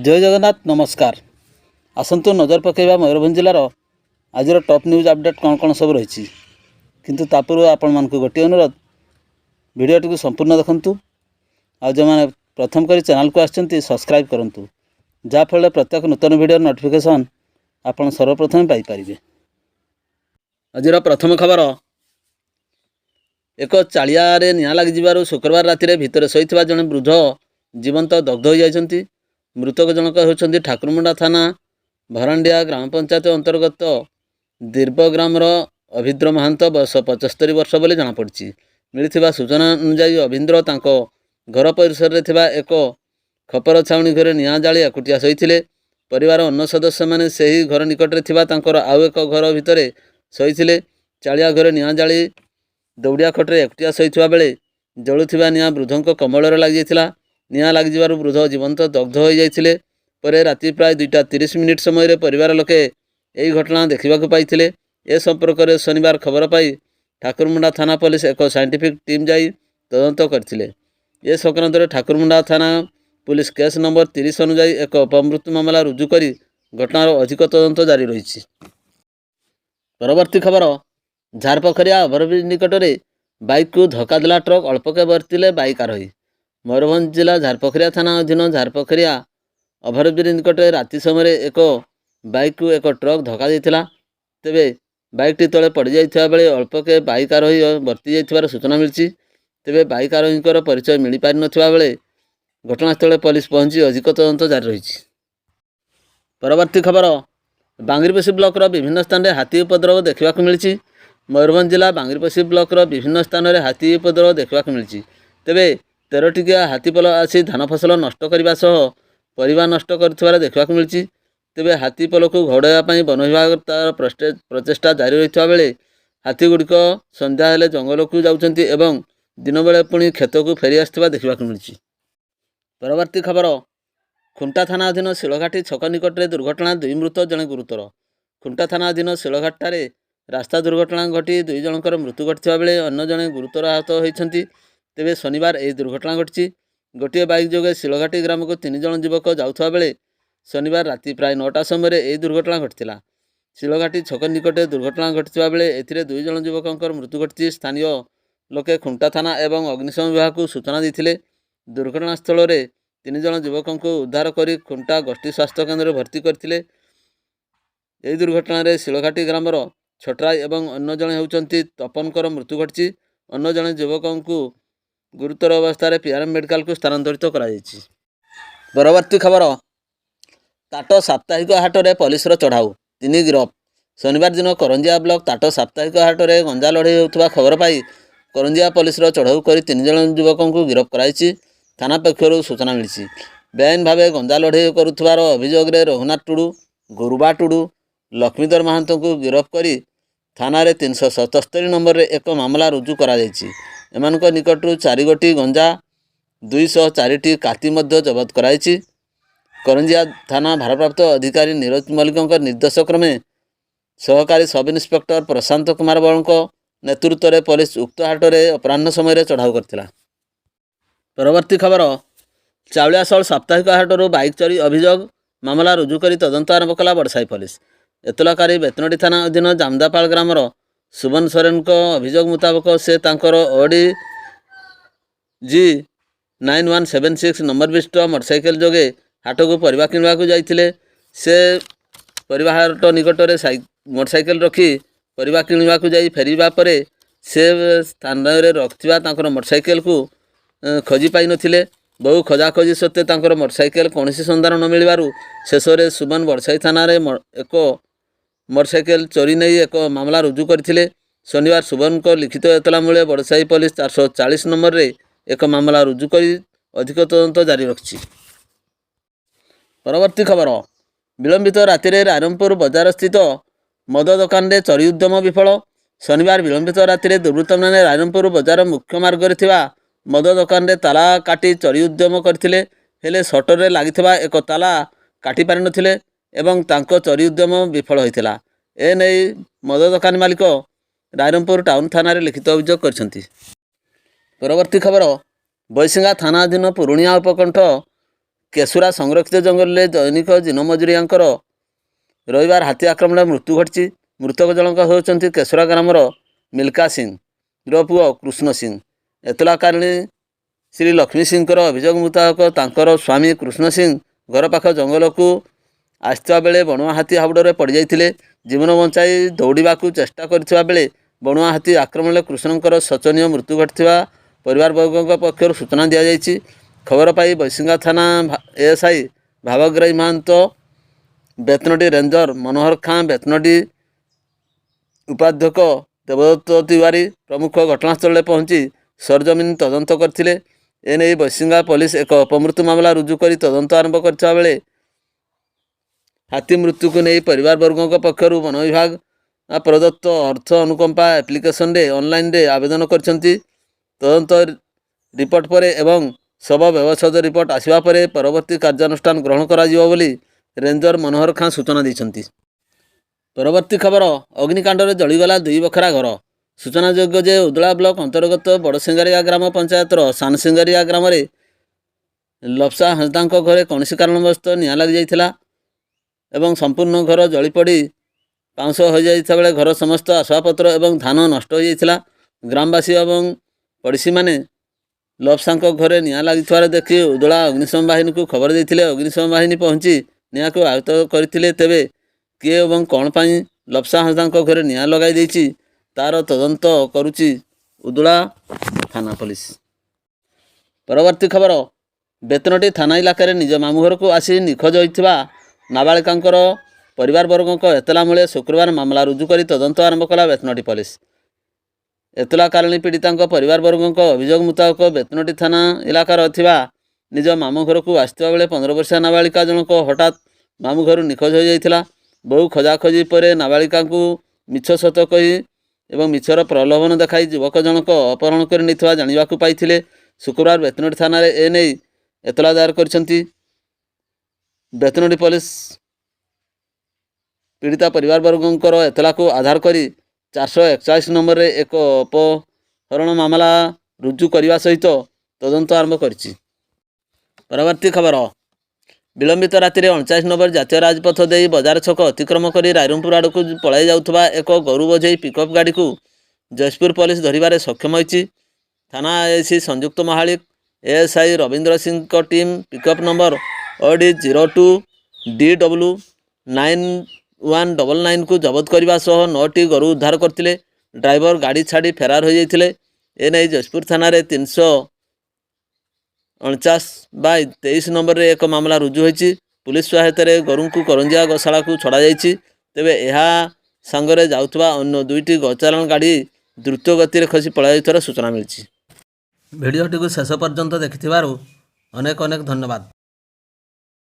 जय जगन्नाथ नमस्कार। आसतु नजर पकेबा मयूरभंज जिलार आज टॉप न्यूज अपडेट कौन कौन सब रही किंतु तापूर्व आपण मानक गोटे अनुरोध भिडियोटी को संपूर्ण देखंतु आ जो मैंने प्रथम कर चैनल को आछंती सब्सक्राइब करंतु जाफल प्रत्येक नूतन वीडियो नोटिफिकेशन आपण सर्वप्रथम पाई परिबे। आज प्रथम खबर एक चालिया रे निया लगी जिबारु शुक्रवार राति भितर शोइथिबा जने वृद्ध जीवंत दग्ध हो जाइछंती। मृतक जनक होउछंती ठाकुरमुंडा थाना भरांडिया ग्राम पंचायत अंतर्गत दीर्घग्रामर अभिद्र महांत बयस 75 वर्ष बोली जनापड़ी। मिलथिबा सूचना अनुसार अभिन्द्र तांको घर परिसर रे थिबा एक खपर छाउणी घरे निया जाली एकुटिया शोइथिले। परिवार अन्य सदस्य माने सेही घर निकट रे थिबा तांकर आउ एक घर भितरे शोइथिले। चालिया घरे निया जाली दौड़िया खटरे एकुटिया शोइथिबा बेले जळुथिबा निया वृद्धंक कमलरे लागि जाइथिला। निया लागि जिबारु वृद्ध जीवंत दग्ध हो जाइथिले। परे राति प्राय 2:30 समय परिवार लोके यही घटना देखा पाइथिले। ए संपर्क में शनिवार खबर पाई ठाकुरमुंडा थाना पुलिस एक साइंटिफिक टीम जाई तदंत करथिले। ए संक्रांत ठाकुरमुंडा थाना पुलिस केस नंबर 30 अनुसार एक अपमृत्यु मामला रुजु करी घटनार अधिक तदंत जारी रही। परवर्ती खबर झारपोखरिया ओभरब्रिज निकट में बाइक को धक्का देला ट्रक अल्पके बरतिले बाइक आरोही। मयूरभंज जिला झारपोखरिया थाना अधीन झारपोखरिया ओभरब्रिज निकट राति समय एक बाइक को एक ट्रक धक्का देता। तेबे बाइकटी तले पड़ जाइथिबा बेले अल्पके बाइक आरोही बर्ती जाइथिबार सूचना मिली। तेबे बाइक आरोहींकर परिचय मिल पारि नथिबा बेले घटनास्थल पुलिस पहुंची अधिक तदंत जारी रही। परवर्ती खबर बांगीरपोशी ब्लॉक विभिन्न स्थान में हाथी उपद्रव देखा मिली। मयूरभंज जिला बांगीरपोशी ब्लॉक विभिन्न स्थान में हाथी उपद्रव देखा मिली। तेबे 13 टिकिया हाथीपल आसी धान फसल नष्ट करने सह परिवा नष्ट कर देखा मिली। तेबे हाथीपल को घोड़ाई वन विभाग तार प्रचेषा जारी रही बेले हाथीगुड़िक संध्या हेले जंगल को जाउछंती एवं दिन बेले पुणी खेत को फेरी आसथिबा देखा मिली। परवर्ती खबर खुंटा थाना अधीन शिलघाटी छक निकट में दुर्घटना 2 मृत जड़े गुरुतर। खुंटा थाना अधीन शिलघाटारे रास्ता दुर्घटना घटी 2 जनकर मृत्यु घटता बेले अन्य जड़े गुरुतर आहत होती। तेबे शनिवार यह दुर्घटना घटी। गोटे बाइक जोगे शिलघाटी ग्राम को 3 जन युवक जाउथबा बेले शनिवार राति प्राय 9टा समय यह दुर्घटना घटी। शिलघाटी छक निकट दुर्घटना घटता बेले एथिरे 2 जन युवकर मृत्यु घटी। स्थानीय लोके खुंटा थाना एवं अग्निशम विभाग को सूचना देते। दुर्घटनास्थल में 3 जन युवकों को उद्धार कर खुंटा गोष्ठी स्वास्थ्य केन्द्र भर्ती करते। यह दुर्घटना में शिलघाटी ग्रामर छटराई एवं अन्य जड़े होउछंती तपनकर मृत्यु घटी। अन्य जड़े युवकों को गुरुतर अवस्था पीआरएम मेडिकल को स्थानांतरित करा जायछि। परवर्ती खबर ताट साप्ताहिक हाट में पुलिस चढ़ाऊ 3 गिरफ। शनिवार दिन करंजिया ब्लॉक ताट साप्ताहिक हाट में गंजा लड़े होता खबर पाई करंजिया पुलिस चढ़ाऊ कर 3 जन युवकों को गिरफ कराई। थाना पक्षर सूचना मिली। बेआईन भाव गंजा लड़े करुवार अभियोग रघुनाथ टुडू गुरुबा टुडू लक्ष्मीधर महांत को गिरफ कर थाना 377 नंबर एक मामला रुजु करा जायछि। एमानक निकटरू 4 गोटी गंजा 204टी काती मध्य जबत कराई। करंजिया थाना भारप्राप्त अधिकारी नीरज मल्लिक निर्देश क्रमे सहकारी सब इन्स्पेक्टर प्रशांत कुमार बल नेतृत्व में पुलिस उक्त हाट में अपराह्न समय चढ़ाऊ करथिला। परवर्ती खबर चाउलियासोल साप्ताहिक हाटरू बाइक चोरी अभियोग मामला रुजु कर तदंत आरंभ कला बड़साई पुलिस। एतलाकारी बेतनटी थाना अधीन जामदापाल ग्रामर सुबन सोरेन को अभियोग मुताबक से तांकर ओडी G9176 नंबर विशिष्ट मोटरसाइकेल जोगे हाट को परिवा किणवा को जाइथिले। से परिवा हाट निकट में मोटरसाइकेल रखी परिवा किणवा को जाई फेरिबा परे से स्थान रे रखथिबा तांकर मोटरसाइकेल को खोजी पाई नथिले। बहु खोजाखोजी सत्वे तांकर मोटरसाइकेल कौन सन्धान न मिलबारु शेष में सुबन बड़साई थाना एक मोटरसाइकेल चोरी नहीं एक मामला रुजु करथिले। शनिवार सुबन को लिखित एतला मूल्य बड़साई पुलिस 440 नंबर रे एक मामला रुजु कर अधिक तदंत जारी रखी। परवर्ती खबर विलंबित राति रायरंगपुर बजार स्थित मद दुकान रे चोरी उद्यम विफल। शनिवार विलंबित राति दुर्वृत्त मैंने रायरंगपुर बजार मुख्य मार्ग में थिबा मद दुकान रे ताला काटी चोरी उद्यम करथिले। हेले सटर रे लागिथिबा एक ताला काटी पारि नथिले एवं तांको चोरी उद्यम विफल होइथिला। ए नै मद दुकान मालिक रायरंगपुर टाउन थाना रे लिखित अभियोग करछंती। परवर्ती खबर बैसिंगा थाना अधीन पुरुणिया उपकंठ କେଶୁରା ସଂରକ୍ଷିତ ଜଙ୍ଗଲରେ ଦୈନିକ ଦିନ ମଜୁରିଆଙ୍କର ରବିବାର ହାତୀ ଆକ୍ରମଣରେ ମୃତ୍ୟୁ ଘଟିଛି। ମୃତକ ଜଣକ ହେଉଛନ୍ତି କେଶୁରା ଗ୍ରାମର ମିଲ୍କା ସିଂର ପୁଅ କୃଷ୍ଣ ସିଂ। ଏତଲାକାରିଣୀ ଶ୍ରୀ ଲକ୍ଷ୍ମୀ ସିଂଙ୍କର ଅଭିଯୋଗ ମୁତାବକ ତାଙ୍କର ସ୍ୱାମୀ କୃଷ୍ଣ ସିଂ ଘର ପାଖ ଜଙ୍ଗଲକୁ ଆସିଥିବା ବେଳେ ବଣୁଆ ହାତୀ ହାବୁଡ଼ରେ ପଡ଼ିଯାଇଥିଲେ। ଜୀବନ ବଞ୍ଚାଇ ଦୌଡ଼ିବାକୁ ଚେଷ୍ଟା କରିଥିବା ବେଳେ ବଣୁଆ ହାତୀ ଆକ୍ରମଣରେ କୃଷ୍ଣଙ୍କର ଶୋଚନୀୟ ମୃତ୍ୟୁ ଘଟିଥିବା ପରିବାରବର୍ଗଙ୍କ ପକ୍ଷରୁ ସୂଚନା ଦିଆଯାଇଛି। ଖବର ପାଇ ବୈଶିଙ୍ଗା ଥାନା ଏଏସ୍ଆଇ ଭାବଗ୍ରାହୀ ମହାନ୍ତ, ବେତନଟୀ ରେଞ୍ଜର ମନୋହର ଖାଁ, ବେତନଟୀ ଉପାଧ୍ୟକ୍ଷ ଦେବଦତ୍ତ ତିୱାରୀ ପ୍ରମୁଖ ଘଟଣାସ୍ଥଳରେ ପହଞ୍ଚି ସରଜମିନ ତଦନ୍ତ କରିଥିଲେ। ଏନେଇ ବୈଶିଙ୍ଗା ପୋଲିସ ଏକ ଅପମୃତ୍ୟୁ ମାମଲା ରୁଜୁ କରି ତଦନ୍ତ ଆରମ୍ଭ କରିଥିବା ବେଳେ ହାତୀ ମୃତ୍ୟୁକୁ ନେଇ ପରିବାରବର୍ଗଙ୍କ ପକ୍ଷରୁ ବନ ବିଭାଗ ପ୍ରଦତ୍ତ ଅର୍ଥ ଅନୁକମ୍ପା ଆପ୍ଲିକେସନରେ ଅନଲାଇନରେ ଆବେଦନ କରିଛନ୍ତି। ତଦନ୍ତ ରିପୋର୍ଟ ପରେ ଏବଂ ଶବ ବ୍ୟବଚ୍ଛେଦ ରିପୋର୍ଟ ଆସିବା ପରେ ପରବର୍ତ୍ତୀ କାର୍ଯ୍ୟାନୁଷ୍ଠାନ ଗ୍ରହଣ କରାଯିବ ବୋଲି ରେଞ୍ଜର ମନୋହର ଖାଁ ସୂଚନା ଦେଇଛନ୍ତି। ପରବର୍ତ୍ତୀ ଖବର, ଅଗ୍ନିକାଣ୍ଡରେ ଜଳିଗଲା 2 ବଖରା ଘର। ସୂଚନାଯୋଗ୍ୟ ଯେ ଉଦଳା ବ୍ଲକ ଅନ୍ତର୍ଗତ ବଡ଼ସିଙ୍ଗାରିଆ ଗ୍ରାମ ପଞ୍ଚାୟତର ସାନସିଙ୍ଗାରିଆ ଗ୍ରାମରେ ଲପ୍ସା ହାଁସଦାଙ୍କ ଘରେ କୌଣସି କାରଣବଶତଃ ନିଆଁ ଲାଗିଯାଇଥିଲା ଏବଂ ସମ୍ପୂର୍ଣ୍ଣ ଘର ଜଳିପୋଡ଼ି ପାଉଁଶ ହୋଇଯାଇଥିବା ବେଳେ ଘର ସମସ୍ତ ଆସବାବପତ୍ର ଏବଂ ଧାନ ନଷ୍ଟ ହୋଇଯାଇଥିଲା। ଗ୍ରାମବାସୀ ଏବଂ ପଡ଼ୋଶୀମାନେ ଲପ୍ସାଙ୍କ ଘରେ ନିଆଁ ଲାଗିଥିବାର ଦେଖି ଉଦଳା ଅଗ୍ନିଶମ ବାହିନୀକୁ ଖବର ଦେଇଥିଲେ। ଅଗ୍ନିଶମ ବାହିନୀ ପହଞ୍ଚି ନିଆଁକୁ ଆୟତ୍ତ କରିଥିଲେ। ତେବେ କିଏ ଏବଂ କ'ଣ ପାଇଁ ଲପ୍ସା ହାଁସଦାଙ୍କ ଘରେ ନିଆଁ ଲଗାଇ ଦେଇଛି ତାର ତଦନ୍ତ କରୁଛି ଉଦଳା ଥାନା ପୋଲିସ। ପରବର୍ତ୍ତୀ ଖବର, ବେତନଟୀ ଥାନା ଇଲାକାରେ ନିଜ ମାମୁଁ ଘରକୁ ଆସି ନିଖୋଜ ହୋଇଥିବା ନାବାଳିକାଙ୍କର ପରିବାରବର୍ଗଙ୍କ ଏତଲା ମୂଳେ ଶୁକ୍ରବାର ମାମଲା ରୁଜୁ କରି ତଦନ୍ତ ଆରମ୍ଭ କଲା ବେତନଟୀ ପୋଲିସ। ଏତଲାକାରିଣୀ ପୀଡ଼ିତାଙ୍କ ପରିବାରବର୍ଗଙ୍କ ଅଭିଯୋଗ ମୁତାବକ ବେତନଟୀ ଥାନା ଇଲାକାର ଥିବା ନିଜ ମାମୁଁ ଘରକୁ ଆସିଥିବା ବେଳେ 15 ବର୍ଷିଆ ନାବାଳିକା ଜଣକ ହଠାତ୍ ମାମୁଁ ଘରୁ ନିଖୋଜ ହୋଇଯାଇଥିଲା। ବହୁ ଖୋଜାଖୋଜି ପରେ ନାବାଳିକାଙ୍କୁ ମିଛ ସତ କହି ଏବଂ ମିଛର ପ୍ରଲୋଭନ ଦେଖାଇ ଯୁବକ ଜଣକ ଅପହରଣ କରି ନେଇଥିବା ଜାଣିବାକୁ ପାଇଥିଲେ। ଶୁକ୍ରବାର ବେତନଟୀ ଥାନାରେ ଏନେଇ ଏତଲା ଦାୟର କରିଛନ୍ତି। ବେତନଟୀ ପୋଲିସ ପୀଡ଼ିତା ପରିବାରବର୍ଗଙ୍କର ଏତଲାକୁ ଆଧାର କରି 441 ନମ୍ବରରେ ଏକ ଅପହରଣ ମାମଲା ରୁଜୁ କରିବା ସହିତ ତଦନ୍ତ ଆରମ୍ଭ କରିଛି। ପରବର୍ତ୍ତୀ ଖବର, ବିଳମ୍ବିତ ରାତିରେ 39 ନମ୍ବର ଜାତୀୟ ରାଜପଥ ଦେଇ ବଜାର ଛକ ଅତିକ୍ରମ କରି ରାଇରଙ୍ଗପୁର ଆଡ଼କୁ ପଳାଇ ଯାଉଥିବା ଏକ ଗୋରୁ ବୋଝେଇ ପିକଅପ୍ ଗାଡ଼ିକୁ ଜୟପୁର ପୋଲିସ ଧରିବାରେ ସକ୍ଷମ ହୋଇଛି। ଥାନା ଆଇଆଇସି ସଂଯୁକ୍ତ ମହାଳିକ ଏଏସ୍ଆଇ ରବୀନ୍ଦ୍ର ସିଂଙ୍କ team pickup number OD 02 DW 9199କୁ ଜବତ କରିବା ସହ 9ଟି ଗୋରୁ ଉଦ୍ଧାର କରିଥିଲେ। ଡ୍ରାଇଭର ଗାଡ଼ି ଛାଡ଼ି ଫେରାର ହୋଇଯାଇଥିଲେ। ଏନେଇ ଜୟପୁର ଥାନାରେ 349/23 ନମ୍ବରରେ ଏକ ମାମଲା ରୁଜୁ ହୋଇଛି। ପୁଲିସ ସହାୟତାରେ ଗୋରୁଙ୍କୁ କରଞ୍ଜିଆ ଗୋଶାଳାକୁ ଛଡ଼ାଯାଇଛି। ତେବେ ଏହା ସାଙ୍ଗରେ ଯାଉଥିବା ଅନ୍ୟ 2ଟି ଗୋଚାଲାଣ ଗାଡ଼ି ଦ୍ରୁତ ଗତିରେ ଖସି ପଳାଇଥିବାର ସୂଚନା ମିଳିଛି। ଭିଡ଼ିଓଟିକୁ ଶେଷ ପର୍ଯ୍ୟନ୍ତ ଦେଖିଥିବାରୁ ଅନେକ ଧନ୍ୟବାଦ।